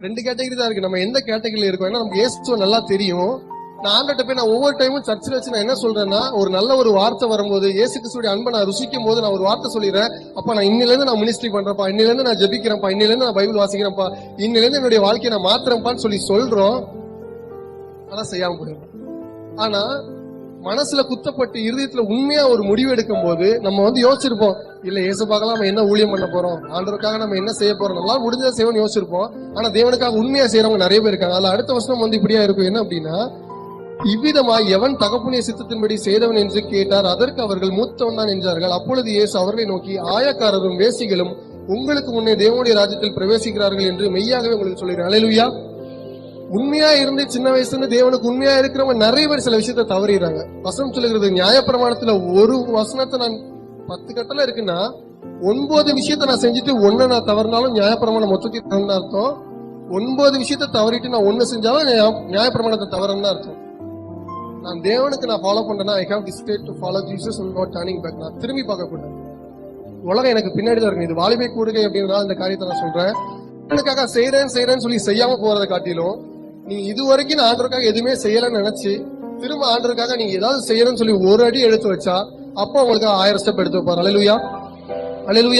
2 category தான் இருக்கு. நம்ம எந்த கேட்டகரியில இருக்கோம்? ஏன்னா நமக்கு இயேசுவை நல்லா தெரியும். நான் ஆண்டவர்ட்ட போய் நான் ஒவ்வொரு டைமும் சர்ச்சில் வச்சு நான் என்ன சொல்றேன்னா, ஒரு நல்ல ஒரு வார்த்தை வரும்போது, இயேசு கிறிஸ்துவோட அன்பை நான் ருசிக்கும் போது நான் ஒரு வார்த்தை சொல்லிடுறேன். அப்ப நான் இன்னில இருந்து நான் மினிஸ்ட்ரி பண்றேன்ப்பா, இன்னில இருந்து நான் ஜெபிக்கிறேன்ப்பா, இன்னில இருந்து நான் பைபிள் வாசிக்கிறேன்ப்பா, இன்னில இருந்து என்னுடைய வாழ்க்கையை நான் மாத்துறேன்ப்பான்னு சொல்லி சொல்றோம். ஆனா செய்யாம போயிடும். ஆனா மனசுல குத்தப்பட்டு இருதயத்துல உண்மையா ஒரு முடிவு எடுக்கும் போது நம்ம யோசிச்சிருப்போம், இல்ல இயேசுக்காக நம்ம என்ன ஊழியம் பண்ண போறோம், ஆண்டவருக்காக நம்ம என்ன செய்ய போறோம், நம்மளால முடிஞ்சதை செய்வோம்னு யோசிச்சிருப்போம். ஆனா தேவனுக்காக உண்மையா செய்யறவங்க நிறைய பேர் இருக்காங்க. அதுல அடுத்த வருஷம் இப்படியா இருக்கும். என்ன அப்படின்னா, இவ்விதமாய் எவன் தகப்பனுடைய சித்தத்தின்படி செய்தவன் என்று கேட்டார், அதற்கு அவர்கள் மூத்தவன் தான் என்றார்கள். அப்பொழுது இயேசு அவர்களை நோக்கி, ஆயக்காரரும் வேசிகளும் உங்களுக்கு முன்னே தேவனுடைய ராஜ்யத்தில் பிரவேசிக்கிறார்கள் என்று மெய்யாகவே உங்களுக்கு சொல்கிறேன். அல்லேலூயா. உண்மையா இருந்து சின்ன வயசுல இருந்து தேவனுக்கு உண்மையா இருக்கிறவங்க நிறைய பேர் சில விஷயத்த தவறிடுறாங்க. வசனம் சொல்லுகிறது, நியாயப்பிரமாணத்துல ஒரு வசனத்தை நான் 10 கட்டளை இருக்குன்னா 9 விஷயத்த நான் செஞ்சுட்டு 1 நான் தவறினாலும் நியாயப்பிரமாணம் மொத்தத்தை தவறுன்னு அர்த்தம். 9 விஷயத்த தவறிட்டு நான் 1 செஞ்சாலும் நியாயப்பிரமாணத்தை தவறுன்னு அர்த்தம். நான் தேவனுக்கு நான் ஃபாலோ பண்றேன்னா, I have decided to follow Jesus and not turning back. நான் திரும்பி பார்க்க கூடாது. உலகம் எனக்கு பின்னாடி தான் இருக்கு. இது வாலிபை கூடுகை அப்படின்றதால இந்த காரியத்தை நான் சொல்றேன். எனக்காக செய்யறேன்னு சொல்லி செய்யாம போறதை காட்டிலும், நீங்க இதுவரைக்கும் நான் ஆண்டவருக்காக எதுவுமே செய்யலன்னு நினைச்சு திரும்ப ஆண்டவருக்காக நீங்க ஏதாவது செய்யணும்னு சொல்லி ஒரு அடி எடுத்து வச்சா, அப்ப உங்களுக்கு 1000 ஸ்டெப் எடுத்து வைப்பார். அல்லேலூயா, அல்லேலூயா.